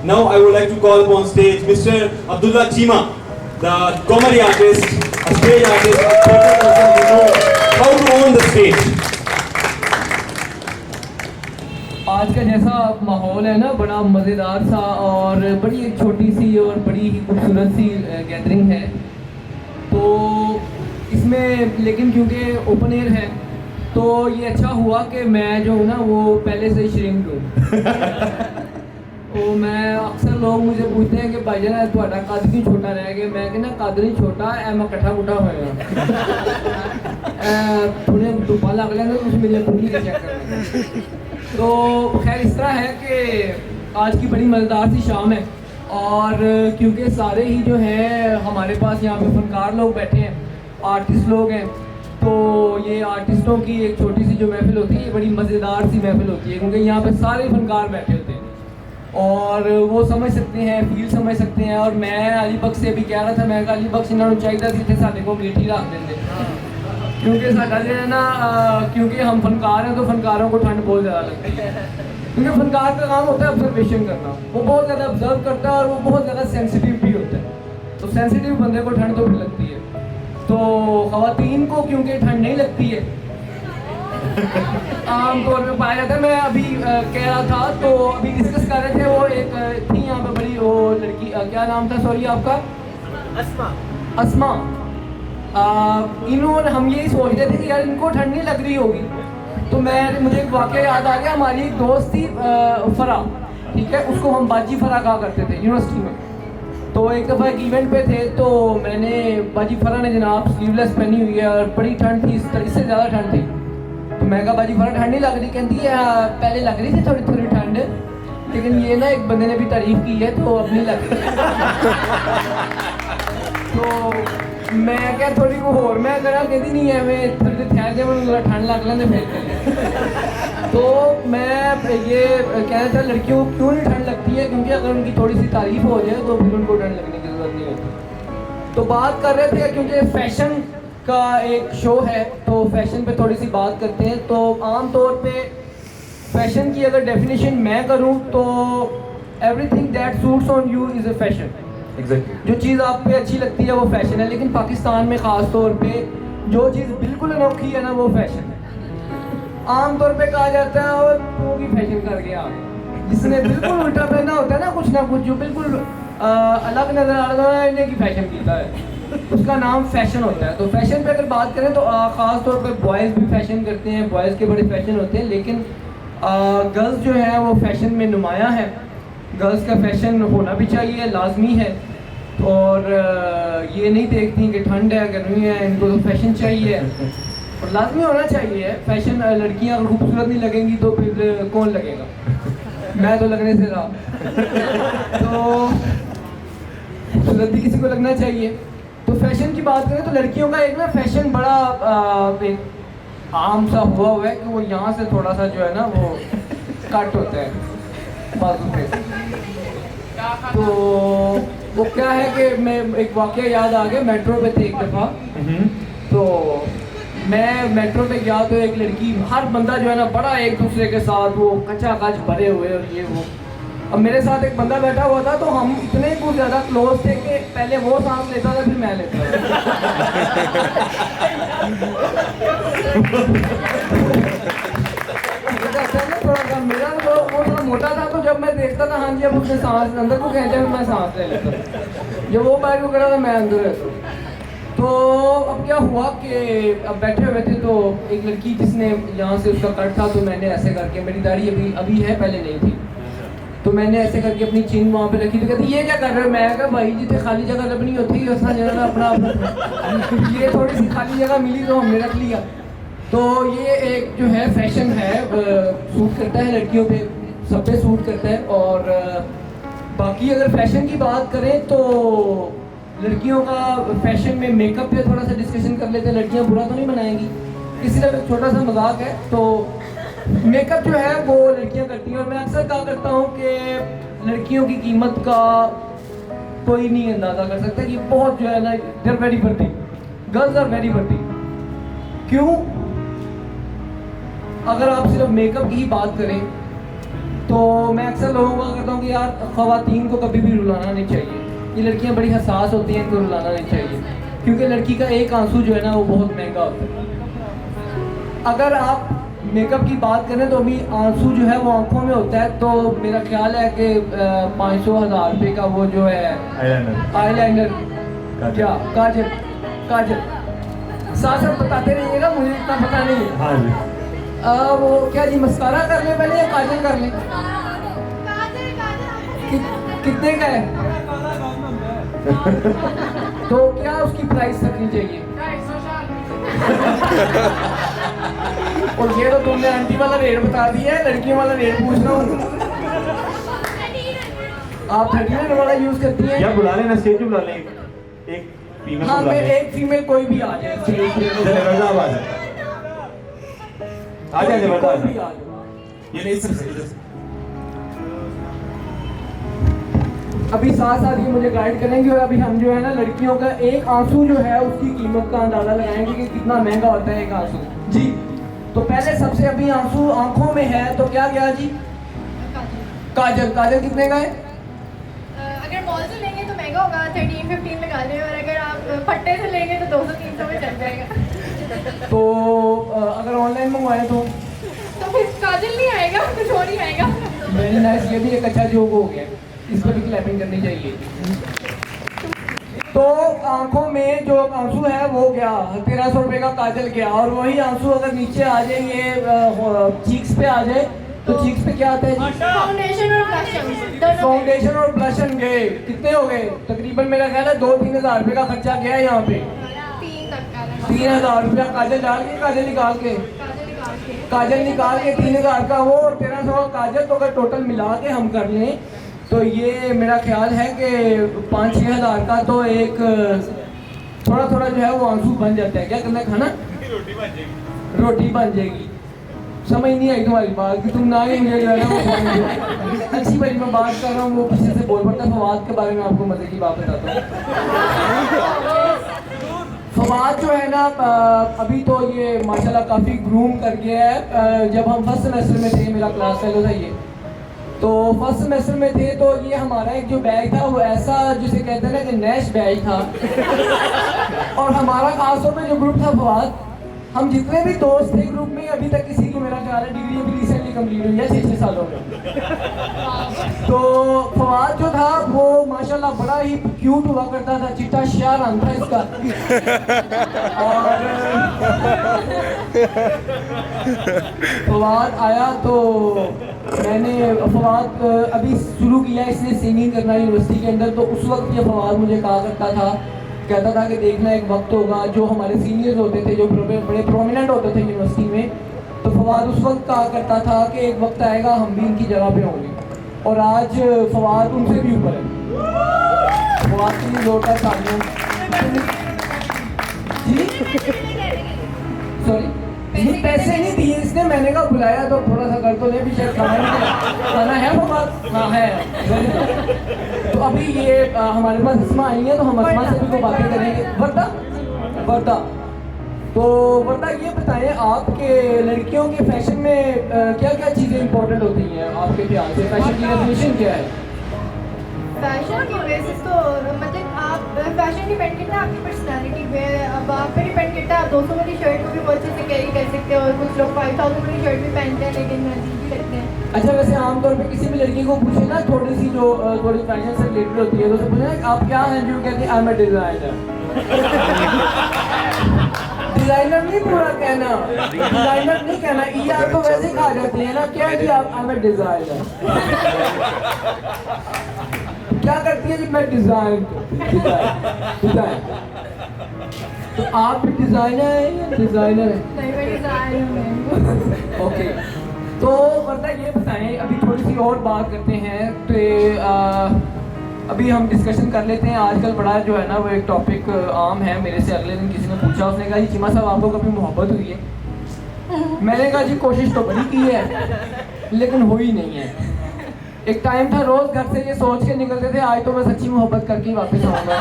Now I would like to call upon stage Mr. Abdullah Chima, the comedy artist, a stage artist, a person who knows how to own the stage. आज का जैसा माहौल है ना, बड़ा मज़ेदार सा और बड़ी एक छोटी सी और बड़ी ही खूबसूरत सी गैदरिंग है। तो इसमें लेकिन क्योंकि ओपन एयर है तो ये अच्छा हुआ कि मैं जो हूँ ना वो पहले से ही श्रिंक हूँ। तो मैं अक्सर लोग मुझे पूछते हैं कि भाई जान थोड़ा कद क्यों छोटा रह गया। मैं कहना कद नहीं छोटा है, मैं कट्ठा कुट्ठा होया थोड़े धुप्पा लग लेंगे तो उसमें मेरी पूरी के चेक करना। तो खैर इस तरह है कि आज की बड़ी मज़ेदार सी शाम है और क्योंकि सारे ही जो हैं हमारे पास यहाँ पे फनकार लोग बैठे हैं, आर्टिस्ट लोग हैं, तो ये आर्टिस्टों की एक छोटी सी जो महफिल होती है ये बड़ी मज़ेदार सी महफिल होती है क्योंकि यहाँ पे सारे फनकार बैठे होते हैं और वो समझ सकते हैं, फील समझ सकते हैं। और मैं अली बख्श से भी कह रहा था, मैं कहा अली बख्श इन्होंने चाहिए थे साढ़े को गेट ही रख देते क्योंकि साढ़ा जो है ना क्योंकि हम फनकार हैं तो फनकारों को ठंड बहुत ज़्यादा लगती है क्योंकि फनकार का काम होता है ऑब्जर्वेशन करना। वो बहुत ज़्यादा ऑब्जर्व करता है और वो बहुत ज़्यादा सेंसिटिव भी होता है। तो सेंसिटिव बंदे को ठंड तो भी लगती है। तो ख़वातीन को क्योंकि ठंड नहीं लगती है आमतौर पे पाया जाता है। मैं अभी कह रहा था तो अभी डिस्कस कर रहे थे, वो एक थी यहाँ पे बड़ी वो लड़की, क्या नाम था सॉरी आपका? अस्मा। इन्होंने हम यही सोच रहे थे कि यार इनको ठंड नहीं लग रही होगी। तो मुझे एक वाक़या याद आ गया। हमारी एक दोस्त थी फरा, ठीक है, उसको हम बाजी फरा कहा करते थे यूनिवर्सिटी में। तो एक दफ़ा एक इवेंट पे थे तो मैंने बाजी फरा ने जनाब स्लीवलेस पहनी हुई है और बड़ी ठंड थी, इससे ज़्यादा ठंड थी। तो मैं कहा बाजी फरा ठंड नहीं लग रही? कहती है पहले लग रही थी थोड़ी थोड़ी ठंड, लेकिन ये ना एक बंदे ने भी तारीफ़ की है तो अब नहीं लग रही। तो मैं क्या थोड़ी को होर मैं करा कहती नहीं है, मैं थोड़ी देर ठहर जाए मैं ठंड लग लेंगे फिर। तो मैं ये कहना था लड़कियों को क्यों नहीं ठंड लगती है, क्योंकि अगर उनकी थोड़ी सी तारीफ़ हो जाए तो फिर उनको ठंड लगने की ज़रूरत नहीं होती। तो बात कर रहे थे क्योंकि फैशन का एक शो है तो फैशन पे थोड़ी सी बात करते हैं। तो आम तौर पे फैशन की अगर डेफिनेशन मैं करूं तो everything that suits on you is a fashion. Exactly, जो चीज़ आप पे अच्छी लगती है वो फैशन है। लेकिन पाकिस्तान में ख़ास तौर पे जो चीज़ बिल्कुल अनोखी है ना वो फैशन है। आम तौर पे कहा जाता है और तो भी फैशन कर गया, जिसने बिल्कुल उल्टा पहना होता है ना कुछ जो बिल्कुल अलग नज़र आ रहा है इन्हें की फैशन कीता है, उसका नाम फैशन होता है। तो फैशन पे अगर बात करें तो ख़ास तौर पे बॉयज़ भी फैशन करते हैं, बॉयज़ के बड़े फैशन होते हैं, लेकिन गर्ल्स जो है वो फैशन में नुमायाँ है। गर्ल्स का फैशन होना भी चाहिए, लाजमी है। और ये नहीं देखती कि ठंड है गर्मी है, इनको तो फैशन चाहिए और लाजमी होना चाहिए फैशन। लड़कियाँ अगर खूबसूरत नहीं लगेंगी तो फिर कौन लगेगा? मैं तो लगने से रहा। तो खूबसूरत भी किसी को लगना चाहिए। तो फैशन की बात करें तो लड़कियों का एक ना फैशन बड़ा एक आम सा हुआ है कि वो यहाँ से थोड़ा सा जो है ना वो कट होता है बाजू पे। तो वो क्या है कि मैं एक वाक़या याद आ गया, मेट्रो पे थे एक दफ़ा। तो मैं मेट्रो पे गया तो एक लड़की, हर बंदा जो है ना बड़ा एक दूसरे के साथ वो कच्चा कच भरे हुए और ये वो। अब मेरे साथ एक बंदा बैठा हुआ था तो हम इतने कुछ ज़्यादा क्लोज थे कि पहले वो सांस लेता था फिर मैं लेता था। थोड़ा सा मेरा वो थोड़ा मोटा था तो जब मैं देखता था हाँ जी अब उसने सांस अंदर को कहते हैं मैं सांस ले लेता, जब वो बाहर को करा था मैं अंदर रहता। तो अब क्या हुआ कि अब बैठे हुए थे तो एक लड़की जिसने यहाँ से उसका कट था तो मैंने ऐसे करके, मेरी दाढ़ी अभी है पहले नहीं थी, तो मैंने ऐसे करके अपनी चीन वहाँ पे रखी। तो कहती ये क्या कर रहे हो? मैं कहा भाई जी तो खाली जगह लबनी होती है ऐसा जगह अपना ये थोड़ी सी खाली जगह मिली तो हमने रख लिया। तो ये एक जो है फैशन है, सूट करता है लड़कियों पे, सब पे सूट करता है। और बाकी अगर फैशन की बात करें तो लड़कियों का फैशन में मेकअप पे थोड़ा सा डिस्कशन कर लेते हैं। लड़कियाँ बुरा तो नहीं बनाएंगी, किसी तरह छोटा सा मजाक है। तो मेकअप जो है वो लड़कियां करती हैं और मैं अक्सर कहा करता हूँ कि लड़कियों की कीमत का कोई नहीं अंदाज़ा कर सकता कि बहुत जो है ना दे आर वेरी वर्दी, गर्ल्स आर वेरी वर्दी। क्यों? अगर आप सिर्फ मेकअप की ही बात करें तो मैं अक्सर लोगों को कहता हूँ कि यार ख़वातीन को कभी भी रुलाना नहीं चाहिए, ये लड़कियाँ बड़ी हसास होती हैं, इनको रुलाना नहीं चाहिए, क्योंकि लड़की का एक आंसू जो है ना वो बहुत महंगा होता है। अगर आप मेकअप की बात करें तो अभी आंसू जो है वो आंखों में होता है, तो मेरा ख्याल है कि 500-1000 रुपये का वो जो है आईलाइनर क्या काजल काजल साथ साथ बताते रहिएगा, मुझे इतना पता नहीं है। हाँ जी। वो क्या जी मस्कारा कर ले पहले या काजल कर ले? कितने का है? तो क्या उसकी प्राइस रखनी चाहिए? और ये तो तुमने आंटी वाला रेट बता दिया है, लड़कियों वाला रेट पूछ रहा हूँ। आप 39 वाला यूज करती हैं? या बुला लेना, स्टेज पे बुला लें एक फीमेल। हाँ, मैं एक फीमेल कोई भी आ जाए स्टेज पे। जबरदस्त आवाज है, आ जाए जबरदस्त। कोई भी आ जाए। ये नहीं सर। अभी साथ साथ ये मुझे गाइड करेंगे और अभी हम जो है ना लड़कियों का एक आंसू जो है उसकी कीमत का अंदाजा लगाएंगे कि कितना महंगा होता है एक आंसू जी। तो पहले सबसे अभी आंसू आंखों में है तो क्या गया जी? काजल। काजल कितने का है? अगर मॉल से लेंगे तो महंगा होगा, 13-15 लगा लें, और अगर आप फट्टे से लेंगे तो 200-300 में चल जाएगा। तो अगर ऑनलाइन मंगवाए तो फिर काजल नहीं आएगा, कुछ और ही आएगा। वेरी नाइस, ये भी एक अच्छा जोक हो गया, इस पर भी क्लैपिंग करनी चाहिए। तो आंखों में जो आंसू है वो गया 1300 रुपये का काजल गया, और वही आंसू अगर नीचे आ जाए ये चीक्स पे आ जाए तो चीक्स पे क्या आता है? फाउंडेशन और ब्लश। फाउंडेशन और ब्लशन गए, कितने हो गए? तकरीबन मेरा ख्याल है 2-3 हज़ार रुपये का खर्चा गया है यहाँ पे। 3 तक का 3000 रुपया काजल डाल के, काजल निकाल के, काजल निकाल के 3000 का वो और 1300 का काजल, तो अगर टोटल मिला के हम कर लें तो ये मेरा ख्याल है कि 5-6 हज़ार का तो एक थोड़ा थोड़ा जो है वो आंसू बन जाता है। क्या करना है? खाना रोटी बन जाएगी। रोटी बन जाएगी। समझ नहीं आई तुम्हारी बात कि तुम ना ही मुझे जो है ना वो अच्छी भाई मैं बात कर रहा हूँ, वो पीछे से बोल पड़ता है। फवाद के बारे में आपको मजे की बात बताता हूँ। फवाद जो है ना अभी तो ये माशाल्लाह काफ़ी ग्रूम कर गया है। जब हम फर्स्ट सेमेस्टर में थे, मेरा क्लास फेलो था ये, तो फर्स्ट सेमेस्टर में थे तो ये हमारा एक जो बैग था वो ऐसा जिसे कहते हैं ना कि नैश बैग था। और हमारा खासतौर पे जो ग्रुप था फवाद, हम जितने भी दोस्त थे ग्रुप में, अभी तक किसी को मेरा ख्याल है डिग्री अभी रिसेंटली कंप्लीट हुई है 6 सालों में। तो फवाद जो था वो माशाल्लाह बड़ा ही क्यूट हुआ करता था, चिट्टा शाह रंग था इसका। और फवाद आया तो मैंने फवाद अभी शुरू किया इसने सिंगिंग करना यूनिवर्सिटी के अंदर। तो उस वक्त ये फवाद मुझे कहा करता था, कहता था कि देखना एक वक्त होगा, जो हमारे सीनियर्स होते थे जो बड़े प्रोमिनेंट होते थे यूनिवर्सिटी में, तो फवाद उस वक्त कहा करता था कि एक वक्त आएगा हम भी इनकी जगह पे होंगे। और आज फवाद उनसे भी ऊपर है। फवाद के लिए जोरदार तालियां जी। सॉरी, नहीं पैसे नहीं दिए इसने, मैंने कहा बुलाया तो थोड़ा सा कर तो ले भी, शायद खाना है फवाद। हाँ है। तो अभी ये हमारे पास हस्मा आई है तो हम हस्मा से भी तो बातें करेंगे। वर्दा तो वर्दा ये बताएं आपके लड़कियों के फैशन में क्या क्या चीज़ें इंपॉर्टेंट होती हैं आपके ध्यान से? फैशन की डेफिनेशन क्या है? फैशन की बेसिस तो मतलब आप फैशन डिपेंड करता है आपकी पर्सनालिटी पे। अब आप पे डिपेंड करता है, आप 200 वाली शर्ट को भी बहुत अच्छे से कैरी कर सकते हो, और कुछ लोग 5000 वाली शर्ट भी पहनते हैं लेकिन अजीब भी लगते हैं। अच्छा, वैसे आमतौर पे किसी भी लड़की को पूछे ना थोड़ी सी जो थोड़ी फैशन से रिलेटेड होती है तो उससे पूछे आप क्या हैं, जो कहती है I am a designer. Designer नहीं पूरा कहना, डिजाइनर नहीं कहना, ईआर तो वैसे ही खा जाती है ना। क्या है जी आप? I am a designer. क्या करती है जी? मैं डिजाइन तो आप भी डिजाइनर है या डिजाइनर है? नहीं, मैं डिजाइन हूँ। ओके, तो वर्दा ये बताएं, अभी थोड़ी सी और बात करते हैं। तो अभी हम डिस्कशन कर लेते हैं। आजकल बड़ा जो है ना वो एक टॉपिक आम है, मेरे से अगले दिन किसी ने पूछा, उसने कहा जी चीमा साहब आपको कभी मोहब्बत हुई है? मैंने कहा जी कोशिश तो बड़ी की है लेकिन हुई नहीं है। एक टाइम था रोज घर से ये सोच के निकलते थे आज तो मैं सच्ची मोहब्बत करके ही वापस आऊँगा,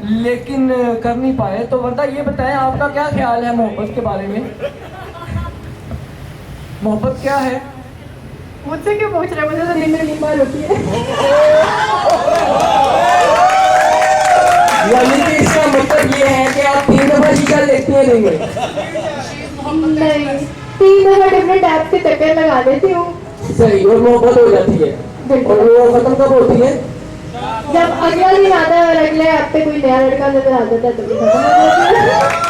लेकिन कर नहीं पाए। तो वर्दा ये बताएं आपका क्या ख्याल है मोहब्बत के बारे में? मोहब्बत क्या है? मुझसे क्यों पूछ रहे हैं? मुझे तो दिन में नींद होती है। यानी कि इसका मतलब ये है कि आप 3 दफा शीशा देखती हैं दिन में? नहीं, 3 दफा डिफरेंट ऐप के चक्कर लगा देती हूँ। सही, और मोहब्बत हो जाती है। बिल्कुल। और वो खत्म कब होती है? जब अगला दिन आता है और अगले ऐप पे कोई नया लड़का नजर आ जाता है तो भी खत्म हो जाती है।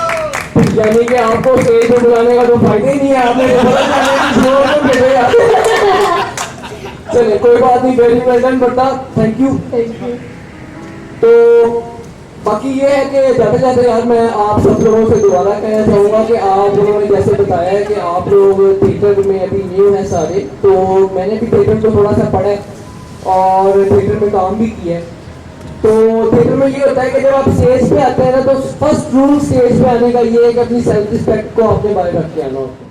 यानी कि आपको स्टेज पे बुलाने का तो फायदा ही नहीं है, आपने तो बोला था कि छोड़ दो मुझे यार। चलिए कोई बात नहीं, वेरी वेल डन बेटा, थैंक यू। Thank you। तो बाकी ये है कि जाते जाते यार मैं आप सब लोगों से दोबारा कहना चाहूँगा कि आप लोगों ने जैसे बताया है कि आप लोग थिएटर में अभी न्यू हैं सारे, तो मैंने भी थिएटर को थोड़ा सा पढ़ा है और थिएटर में काम भी किया है। तो थिएटर में ये होता है कि जब आप स्टेज पे आते हैं ना, तो फर्स्ट रूल स्टेज पे आने का ये है कि अपनी सेल्फ रिस्पेक्ट को अपने बारे रख के आना होता है।